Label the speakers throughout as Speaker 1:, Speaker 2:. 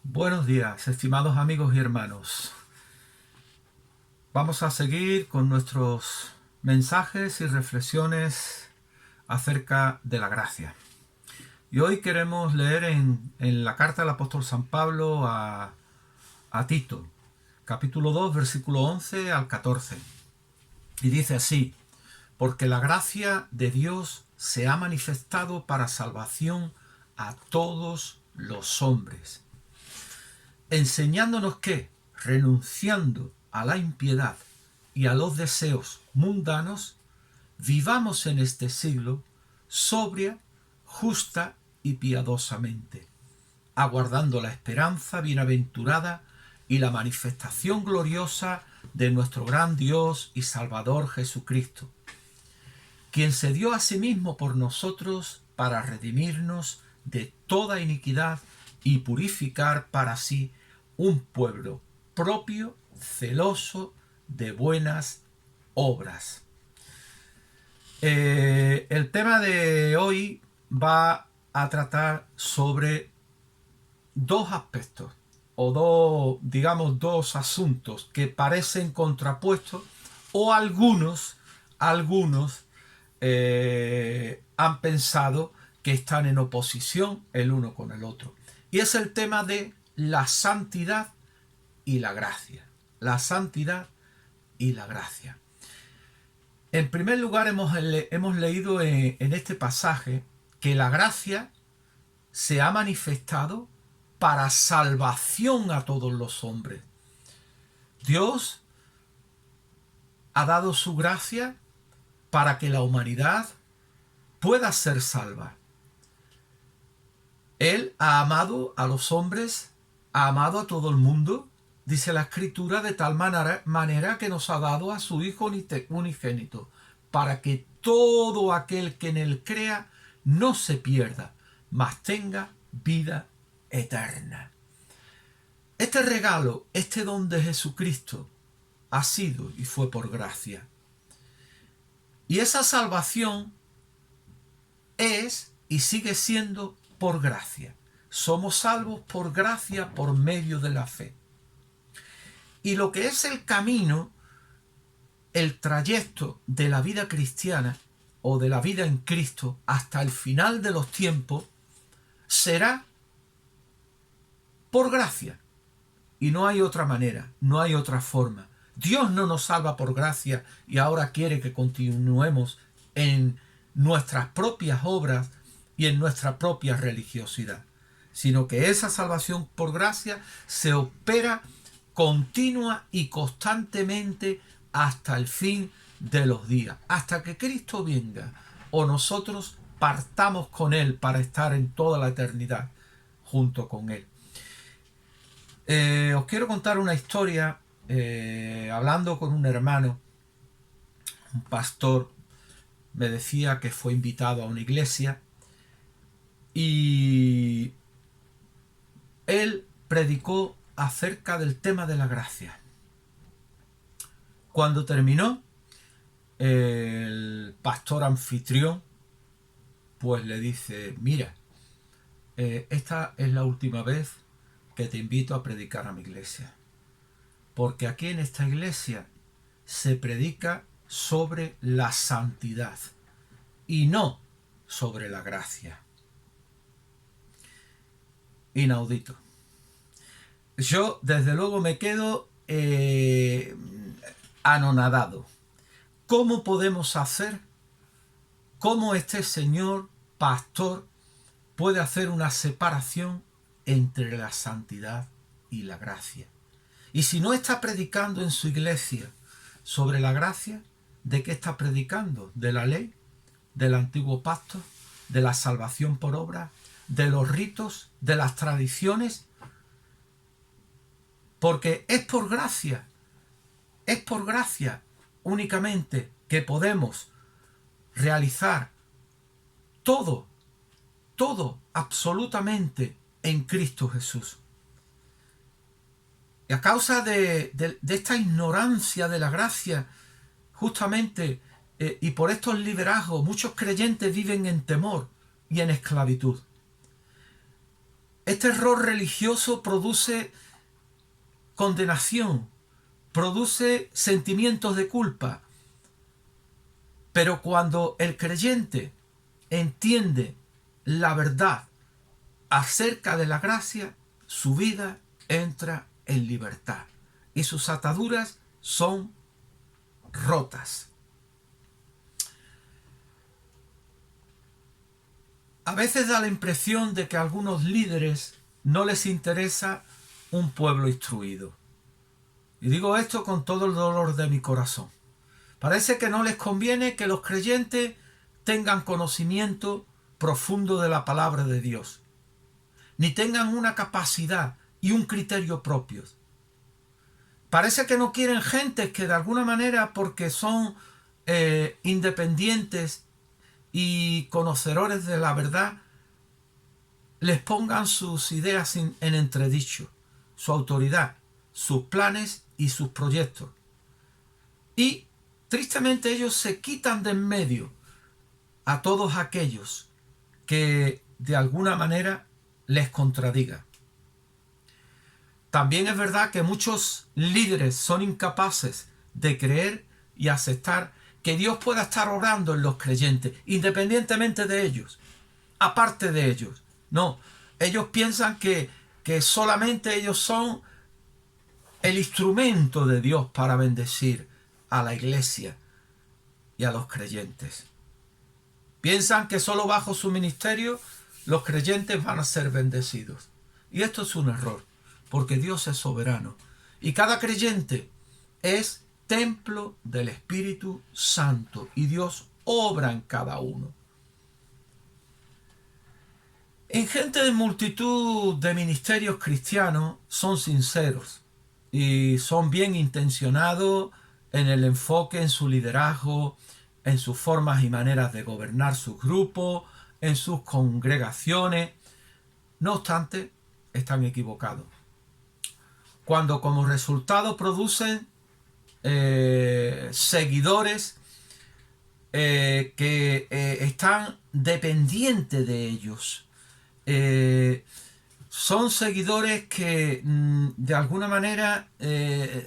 Speaker 1: Buenos días, estimados amigos y hermanos. Vamos a seguir con nuestros mensajes y reflexiones acerca de la gracia. Y hoy queremos leer en la carta del apóstol San Pablo a Tito, capítulo 2, versículo 11 al 14. Y dice así: porque la gracia de Dios se ha manifestado para salvación a todos los hombres, enseñándonos que, renunciando a la impiedad y a los deseos mundanos, vivamos en este siglo sobria, justa y piadosamente, aguardando la esperanza bienaventurada y la manifestación gloriosa de nuestro gran Dios y Salvador Jesucristo, quien se dio a sí mismo por nosotros para redimirnos de toda iniquidad y purificar para sí un pueblo propio, celoso de buenas obras. El tema de hoy va a tratar sobre dos aspectos o dos asuntos que parecen contrapuestos, o algunos han pensado que están en oposición el uno con el otro. Y es el tema de la santidad y la gracia. La santidad y la gracia. En primer lugar, hemos leído en este pasaje que la gracia se ha manifestado para salvación a todos los hombres. Dios ha dado su gracia para que la humanidad pueda ser salva. Él ha amado a los hombres, ha amado a todo el mundo, dice la Escritura, de tal manera que nos ha dado a su Hijo unigénito, para que todo aquel que en él crea no se pierda, mas tenga vida eterna. Este regalo, este don de Jesucristo, ha sido y fue por gracia. Y esa salvación es y sigue siendo por gracia. Somos salvos por gracia por medio de la fe. Y lo que es el camino, el trayecto de la vida cristiana o de la vida en Cristo hasta el final de los tiempos, será por gracia. Y no hay otra manera, no hay otra forma. Dios no nos salva por gracia y ahora quiere que continuemos en nuestras propias obras y en nuestra propia religiosidad, sino que esa salvación por gracia se opera continua y constantemente hasta el fin de los días, hasta que Cristo venga o nosotros partamos con Él para estar en toda la eternidad junto con Él. Os quiero contar una historia. Hablando con un hermano, un pastor, me decía que fue invitado a una iglesia y él predicó acerca del tema de la gracia. Cuando terminó, el pastor anfitrión pues le dice: mira, esta es la última vez que te invito a predicar a mi iglesia, porque aquí en esta iglesia se predica sobre la santidad y no sobre la gracia. Inaudito. Yo desde luego me quedo anonadado. ¿Cómo podemos hacer? ¿Cómo este señor pastor puede hacer una separación entre la santidad y la gracia? Y si no está predicando en su iglesia sobre la gracia, ¿de qué está predicando? ¿De la ley? ¿Del antiguo pacto? ¿De la salvación por obra? ¿De los ritos? ¿De las tradiciones? Porque es por gracia únicamente que podemos realizar todo, absolutamente en Cristo Jesús. Y a causa de esta ignorancia de la gracia, justamente, y por estos liderazgos, muchos creyentes viven en temor y en esclavitud. Este error religioso produce condenación, produce sentimientos de culpa. Pero cuando el creyente entiende la verdad acerca de la gracia, su vida entra en libertad y sus ataduras son rotas. A veces da la impresión de que a algunos líderes no les interesa un pueblo instruido. Y digo esto con todo el dolor de mi corazón. Parece que no les conviene que los creyentes tengan conocimiento profundo de la palabra de Dios, ni tengan una capacidad y un criterio propios. Parece que no quieren gente que de alguna manera, porque son independientes y conocedores de la verdad, les pongan sus ideas en entredicho, su autoridad, sus planes y sus proyectos. Y tristemente ellos se quitan de en medio a todos aquellos que de alguna manera les contradigan. También es verdad que muchos líderes son incapaces de creer y aceptar que Dios pueda estar obrando en los creyentes, independientemente de ellos, aparte de ellos. No, ellos piensan que solamente ellos son el instrumento de Dios para bendecir a la iglesia y a los creyentes. Piensan que solo bajo su ministerio los creyentes van a ser bendecidos. Y esto es un error, porque Dios es soberano. Y cada creyente es templo del Espíritu Santo. Y Dios obra en cada uno. En gente de multitud de ministerios cristianos son sinceros y son bien intencionados en el enfoque, en su liderazgo, en sus formas y maneras de gobernar sus grupos, en sus congregaciones. No obstante, están equivocados. Cuando como resultado producen seguidores que están dependientes de ellos, son seguidores que de alguna manera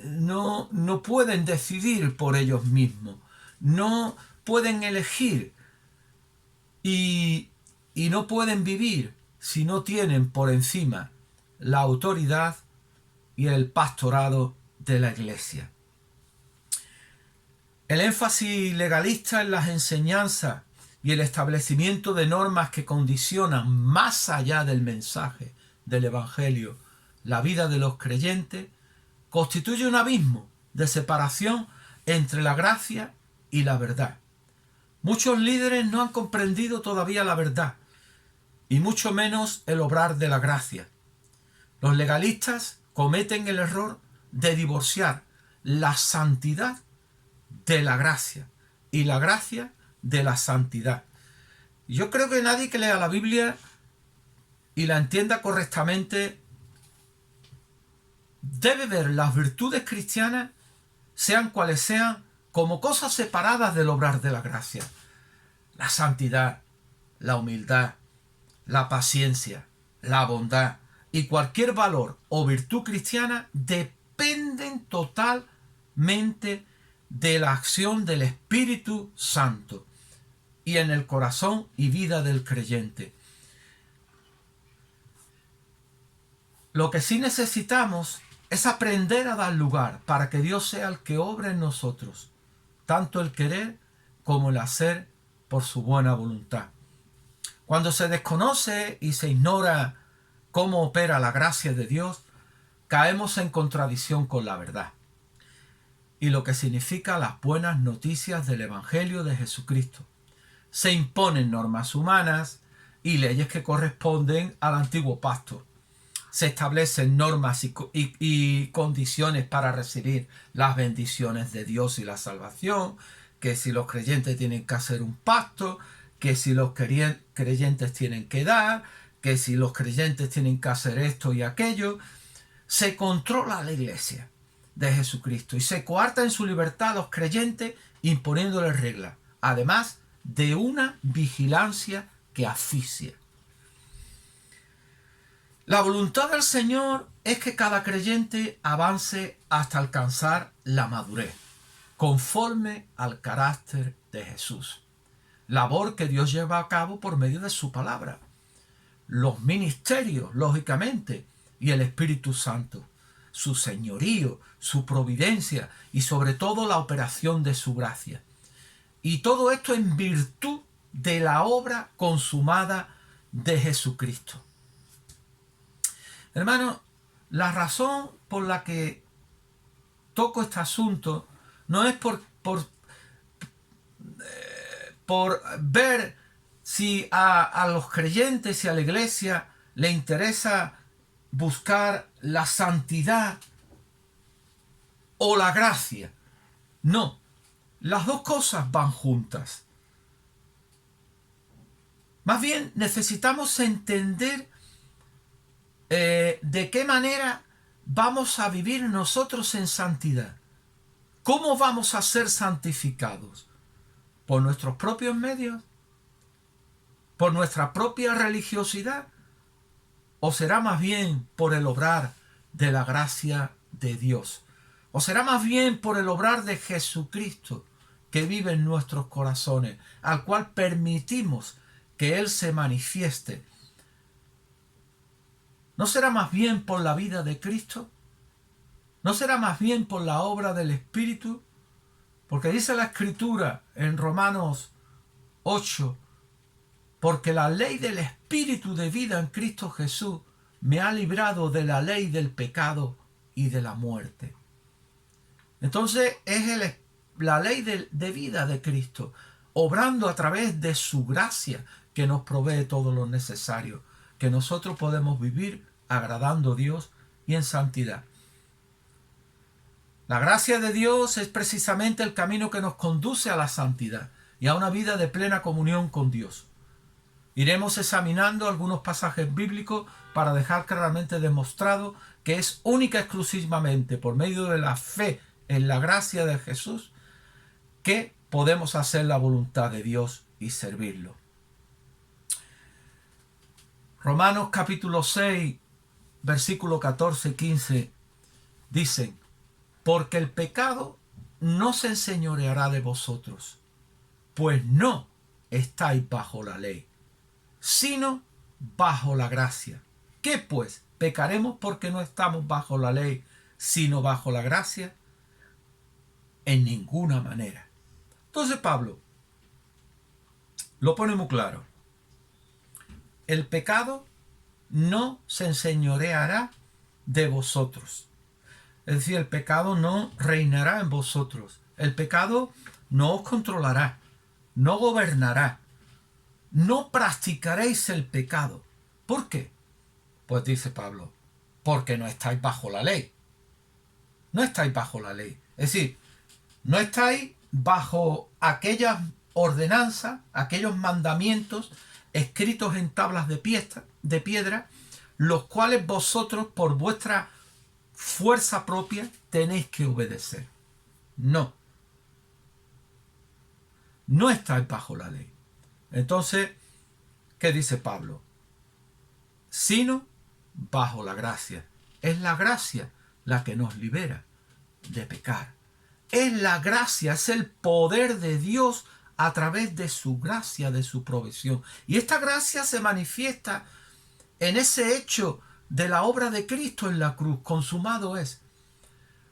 Speaker 1: no pueden decidir por ellos mismos, no pueden elegir y no pueden vivir si no tienen por encima la autoridad y el pastorado de la iglesia. El énfasis legalista en las enseñanzas y el establecimiento de normas que condicionan más allá del mensaje del Evangelio la vida de los creyentes constituye un abismo de separación entre la gracia y la verdad. Muchos líderes no han comprendido todavía la verdad y mucho menos el obrar de la gracia. Los legalistas cometen el error de divorciar la santidad de la gracia y la gracia de la santidad. Yo creo que nadie que lea la Biblia y la entienda correctamente debe ver las virtudes cristianas, sean cuales sean, como cosas separadas del obrar de la gracia. La santidad, la humildad, la paciencia, la bondad y cualquier valor o virtud cristiana dependen totalmente de la acción del Espíritu Santo y en el corazón y vida del creyente. Lo que sí necesitamos es aprender a dar lugar para que Dios sea el que obre en nosotros, tanto el querer como el hacer por su buena voluntad. Cuando se desconoce y se ignora cómo opera la gracia de Dios, caemos en contradicción con la verdad y lo que significa las buenas noticias del Evangelio de Jesucristo. Se imponen normas humanas y leyes que corresponden al antiguo pacto. Se establecen normas y condiciones para recibir las bendiciones de Dios y la salvación, que si los creyentes tienen que hacer un pacto, que si los creyentes tienen que dar, que si los creyentes tienen que hacer esto y aquello. Se controla la iglesia de Jesucristo y se coarta en su libertad a los creyentes imponiéndoles reglas, además de una vigilancia que asfixia. La voluntad del Señor es que cada creyente avance hasta alcanzar la madurez, conforme al carácter de Jesús. Labor que Dios lleva a cabo por medio de su palabra, los ministerios, lógicamente, y el Espíritu Santo, su señorío, su providencia y sobre todo la operación de su gracia. Y todo esto en virtud de la obra consumada de Jesucristo. Hermano, la razón por la que toco este asunto no es por ver si a los creyentes y a la iglesia le interesa buscar la santidad o la gracia. No, las dos cosas van juntas. Más bien necesitamos entender de qué manera vamos a vivir nosotros en santidad. ¿Cómo vamos a ser santificados? ¿Por nuestros propios medios? ¿Por nuestra propia religiosidad? ¿O será más bien por el obrar de la gracia de Dios? ¿O será más bien por el obrar de Jesucristo que vive en nuestros corazones, al cual permitimos que Él se manifieste? ¿No será más bien por la vida de Cristo? ¿No será más bien por la obra del Espíritu? Porque dice la Escritura en Romanos 8, porque la ley del Espíritu de vida en Cristo Jesús me ha librado de la ley del pecado y de la muerte. Entonces es la ley de vida de Cristo, obrando a través de su gracia que nos provee todo lo necesario, que nosotros podemos vivir agradando a Dios y en santidad. La gracia de Dios es precisamente el camino que nos conduce a la santidad y a una vida de plena comunión con Dios. Iremos examinando algunos pasajes bíblicos para dejar claramente demostrado que es única y exclusivamente por medio de la fe en la gracia de Jesús que podemos hacer la voluntad de Dios y servirlo. Romanos capítulo 6, versículo 14 y 15 dicen: porque el pecado no se enseñoreará de vosotros, pues no estáis bajo la ley, sino bajo la gracia. ¿Qué pues? ¿Pecaremos porque no estamos bajo la ley, sino bajo la gracia? En ninguna manera. Entonces Pablo lo pone muy claro. El pecado no se enseñoreará de vosotros. Es decir, el pecado no reinará en vosotros. El pecado no os controlará, no gobernará. No practicaréis el pecado. ¿Por qué? Pues dice Pablo, porque no estáis bajo la ley. No estáis bajo la ley. Es decir, no estáis bajo aquellas ordenanzas, aquellos mandamientos escritos en tablas de piedra, los cuales vosotros por vuestra fuerza propia tenéis que obedecer. No. No estáis bajo la ley. Entonces, ¿qué dice Pablo? Sino bajo la gracia. Es la gracia la que nos libera de pecar. Es la gracia, es el poder de Dios a través de su gracia, de su provisión. Y esta gracia se manifiesta en ese hecho de la obra de Cristo en la cruz. Consumado es.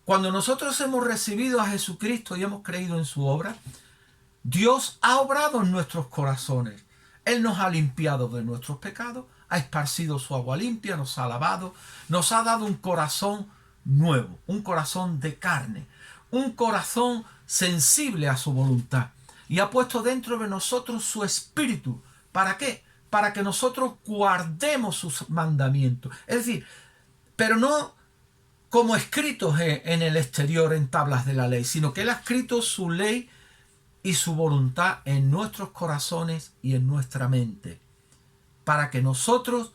Speaker 1: Cuando nosotros hemos recibido a Jesucristo y hemos creído en su obra, Dios ha obrado en nuestros corazones. Él nos ha limpiado de nuestros pecados, ha esparcido su agua limpia, nos ha lavado, nos ha dado un corazón nuevo, un corazón de carne, un corazón sensible a su voluntad, y ha puesto dentro de nosotros su espíritu. ¿Para qué? Para que nosotros guardemos sus mandamientos. Es decir, pero no como escritos en el exterior en tablas de la ley, sino que Él ha escrito su ley y su voluntad en nuestros corazones y en nuestra mente, para que nosotros,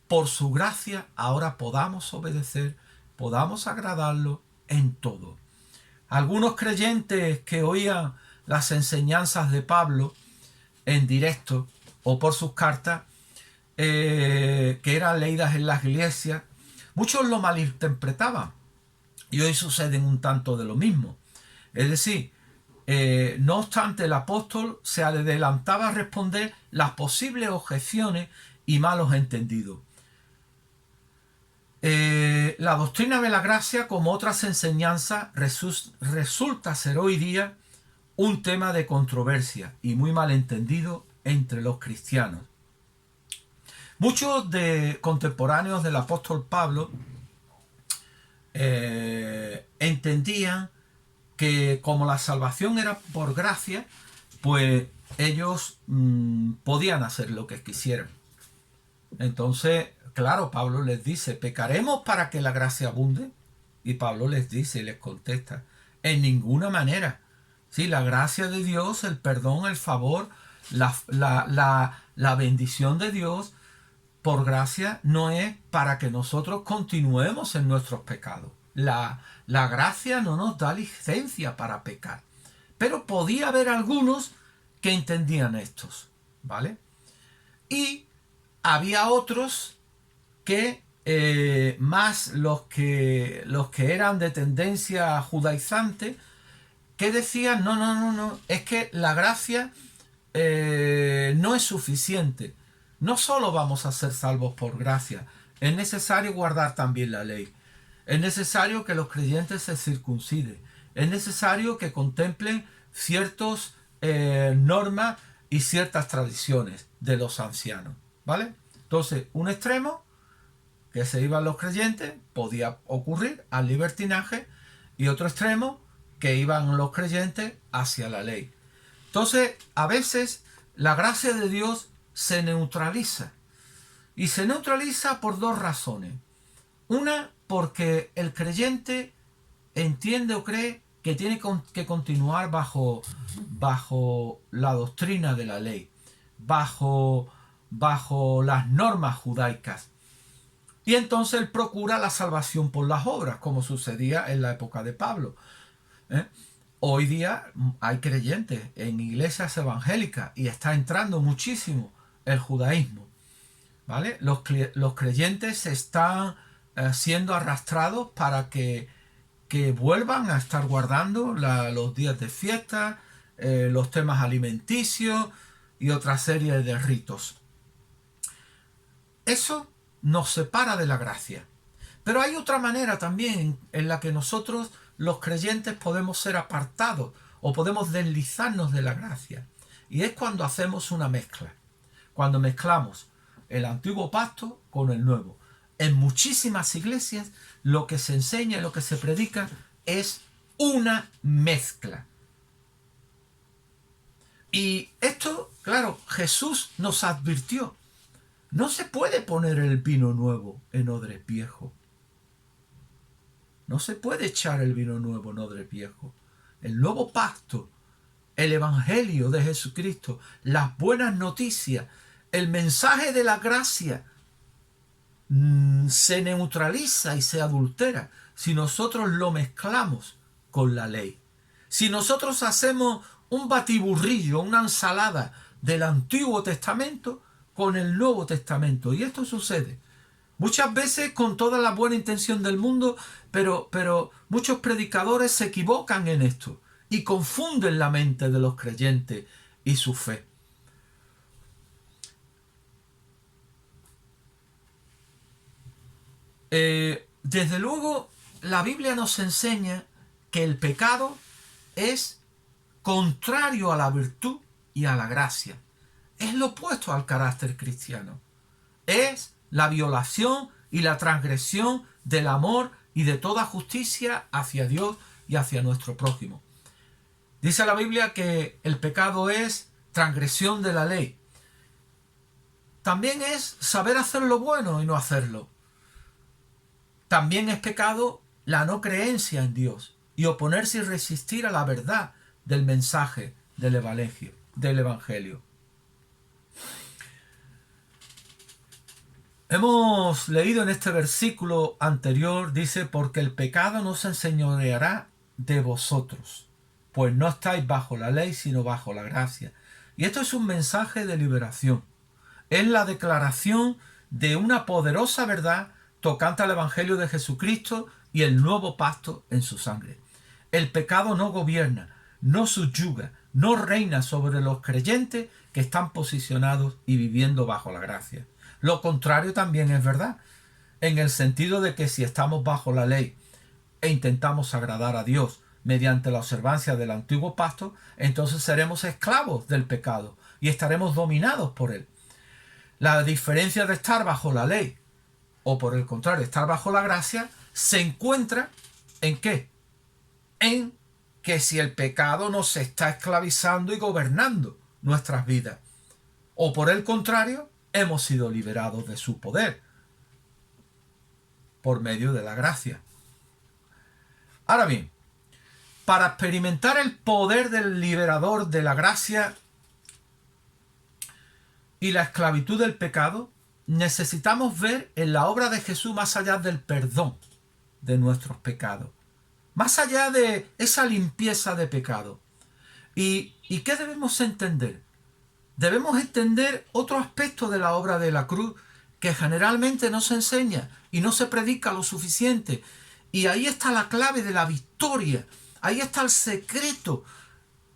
Speaker 1: por su gracia, ahora podamos obedecer, podamos agradarlo en todo. Algunos creyentes que oían las enseñanzas de Pablo en directo o por sus cartas, que eran leídas en las iglesias, muchos lo malinterpretaban. Y hoy sucede un tanto de lo mismo. Es decir, no obstante, el apóstol se adelantaba a responder las posibles objeciones y malos entendidos. La doctrina de la gracia, como otras enseñanzas, resulta ser hoy día un tema de controversia y muy malentendido entre los cristianos. Muchos de contemporáneos del apóstol Pablo entendían que como la salvación era por gracia, pues ellos podían hacer lo que quisieran. Entonces, claro, Pablo les dice, ¿pecaremos para que la gracia abunde? Y Pablo les dice y les contesta, en ninguna manera. Sí, la gracia de Dios, el perdón, el favor, la bendición de Dios por gracia no es para que nosotros continuemos en nuestros pecados. La gracia no nos da licencia para pecar. Pero podía haber algunos que entendían estos, ¿vale? Y había otros que, más los que eran de tendencia judaizante, que decían, no, es que la gracia no es suficiente. No solo vamos a ser salvos por gracia, es necesario guardar también la ley. Es necesario que los creyentes se circunciden. Es necesario que contemplen ciertas normas y ciertas tradiciones de los ancianos, ¿vale? Entonces, un extremo, que se iban los creyentes, podía ocurrir al libertinaje, y otro extremo, que iban los creyentes hacia la ley. Entonces, a veces, la gracia de Dios se neutraliza. Y se neutraliza por dos razones. Una, porque el creyente entiende o cree que tiene que continuar bajo la doctrina de la ley, bajo las normas judaicas. Y entonces él procura la salvación por las obras, como sucedía en la época de Pablo. Hoy día hay creyentes en iglesias evangélicas y está entrando muchísimo el judaísmo, ¿vale? Los creyentes están siendo arrastrados para que vuelvan a estar guardando los días de fiesta, los temas alimenticios y otra serie de ritos. Eso nos separa de la gracia. Pero hay otra manera también en la que nosotros, los creyentes, podemos ser apartados o podemos deslizarnos de la gracia. Y es cuando hacemos una mezcla. Cuando mezclamos el antiguo pacto con el nuevo. En muchísimas iglesias lo que se enseña y lo que se predica es una mezcla. Y esto, claro, Jesús nos advirtió. No se puede poner el vino nuevo en odres viejos. No se puede echar el vino nuevo en odres viejos. El nuevo pacto, el evangelio de Jesucristo, las buenas noticias, el mensaje de la gracia, se neutraliza y se adultera si nosotros lo mezclamos con la ley. Si nosotros hacemos un batiburrillo, una ensalada del Antiguo Testamento con el Nuevo Testamento. Y esto sucede muchas veces con toda la buena intención del mundo, pero muchos predicadores se equivocan en esto y confunden la mente de los creyentes y su fe. Desde luego, la Biblia nos enseña que el pecado es contrario a la virtud y a la gracia. Es lo opuesto al carácter cristiano. Es la violación y la transgresión del amor y de toda justicia hacia Dios y hacia nuestro prójimo. Dice la Biblia que el pecado es transgresión de la ley. También es saber hacer lo bueno y no hacerlo. También es pecado la no creencia en Dios y oponerse y resistir a la verdad del mensaje del Evangelio. Hemos leído en este versículo anterior, dice, porque el pecado no se enseñoreará de vosotros, pues no estáis bajo la ley, sino bajo la gracia. Y esto es un mensaje de liberación. es la declaración de una poderosa verdad tocante al Evangelio de Jesucristo y el nuevo pacto en su sangre. El pecado no gobierna, no subyuga, no reina sobre los creyentes que están posicionados y viviendo bajo la gracia. Lo contrario también es verdad, en el sentido de que si estamos bajo la ley e intentamos agradar a Dios mediante la observancia del antiguo pacto, entonces seremos esclavos del pecado y estaremos dominados por él. La diferencia de estar bajo la ley o por el contrario estar bajo la gracia se encuentra ¿en qué? En que si el pecado nos está esclavizando y gobernando nuestras vidas, o por el contrario hemos sido liberados de su poder por medio de la gracia. Ahora bien, para experimentar el poder del liberador de la gracia y la esclavitud del pecado, necesitamos ver en la obra de Jesús más allá del perdón de nuestros pecados, más allá de esa limpieza de pecado. ¿Y qué debemos entender? Debemos entender otro aspecto de la obra de la cruz que generalmente no se enseña y no se predica lo suficiente. Y ahí está la clave de la victoria. Ahí está el secreto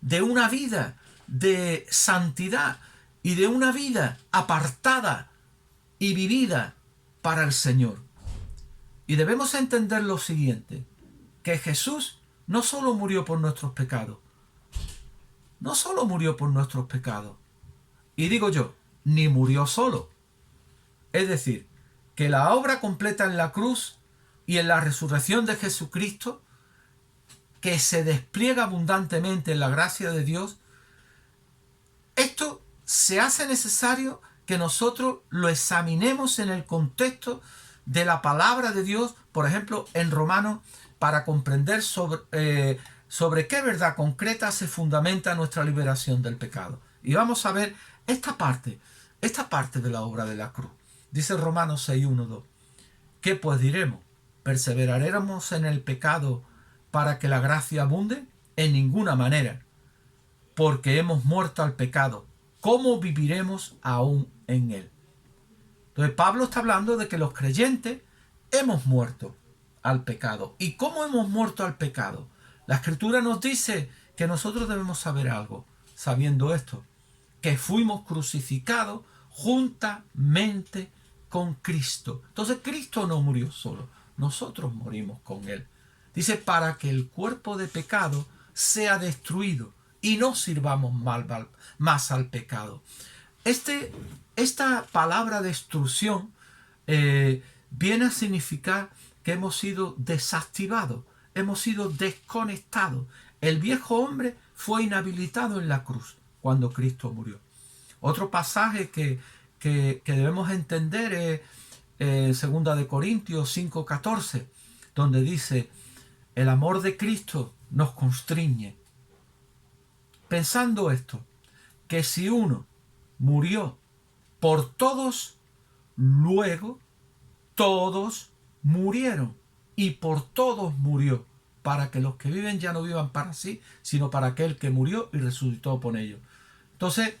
Speaker 1: de una vida de santidad y de una vida apartada y vivida para el Señor. Y debemos entender lo siguiente, que Jesús no solo murió por nuestros pecados, no solo murió por nuestros pecados, y digo yo, ni murió solo. Es decir, que la obra completa en la cruz y en la resurrección de Jesucristo, que se despliega abundantemente en la gracia de Dios, esto se hace necesario que nosotros lo examinemos en el contexto de la palabra de Dios, por ejemplo, en Romanos, para comprender sobre qué verdad concreta se fundamenta nuestra liberación del pecado. Y vamos a ver esta parte de la obra de la cruz. Dice Romanos 6, 1, 2. ¿Qué pues diremos? ¿Perseveraremos en el pecado para que la gracia abunde? En ninguna manera, porque hemos muerto al pecado. ¿Cómo viviremos aún en él? Entonces Pablo está hablando de que los creyentes hemos muerto al pecado. ¿Y cómo hemos muerto al pecado? La Escritura nos dice que nosotros debemos saber algo, sabiendo esto, que fuimos crucificados juntamente con Cristo. Entonces Cristo no murió solo, nosotros morimos con él. Dice, para que el cuerpo de pecado sea destruido y no sirvamos más al pecado. Esta palabra destrucción viene a significar que hemos sido desactivados, hemos sido desconectados. El viejo hombre fue inhabilitado en la cruz cuando Cristo murió. Otro pasaje que debemos entender es 2 de Corintios 5:14, donde dice, el amor de Cristo nos constriñe. Pensando esto, que si uno murió por todos, luego todos murieron y por todos murió, para que los que viven ya no vivan para sí, sino para aquel que murió y resucitó por ellos. Entonces,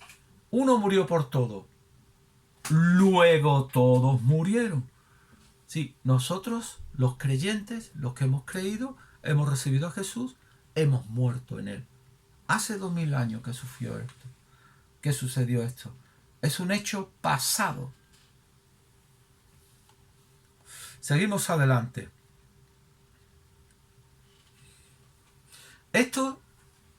Speaker 1: uno murió por todos, luego todos murieron. Sí, nosotros, los creyentes, los que hemos creído, hemos recibido a Jesús, hemos muerto en él. Hace 2000 años que sufrió esto, que sucedió esto. Es un hecho pasado. Seguimos adelante.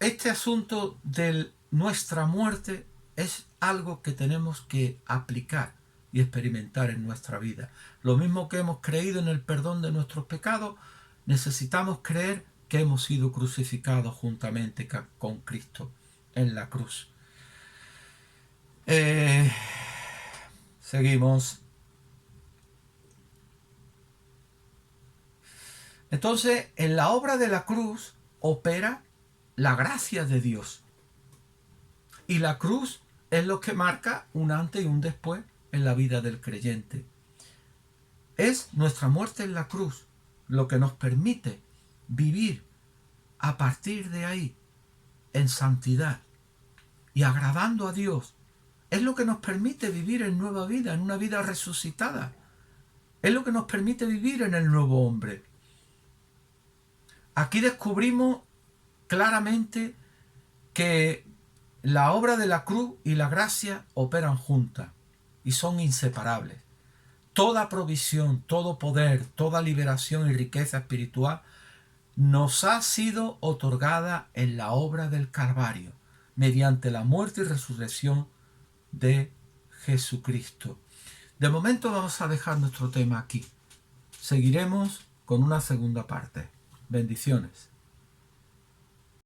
Speaker 1: Este asunto de nuestra muerte es algo que tenemos que aplicar y experimentar en nuestra vida. Lo mismo que hemos creído en el perdón de nuestros pecados, necesitamos creer que hemos sido crucificados juntamente con Cristo en la cruz. Seguimos. Entonces, en la obra de la cruz opera la gracia de Dios. Y la cruz es lo que marca un antes y un después en la vida del creyente. Es nuestra muerte en la cruz lo que nos permite vivir a partir de ahí en santidad y agradando a Dios es lo que nos permite vivir en nueva vida, en una vida resucitada. Es lo que nos permite vivir en el nuevo hombre. Aquí descubrimos claramente que la obra de la cruz y la gracia operan juntas y son inseparables. Toda provisión, todo poder, toda liberación y riqueza espiritual nos ha sido otorgada en la obra del Calvario, mediante la muerte y resurrección de Jesucristo. De momento vamos a dejar nuestro tema aquí. Seguiremos con una segunda parte. Bendiciones.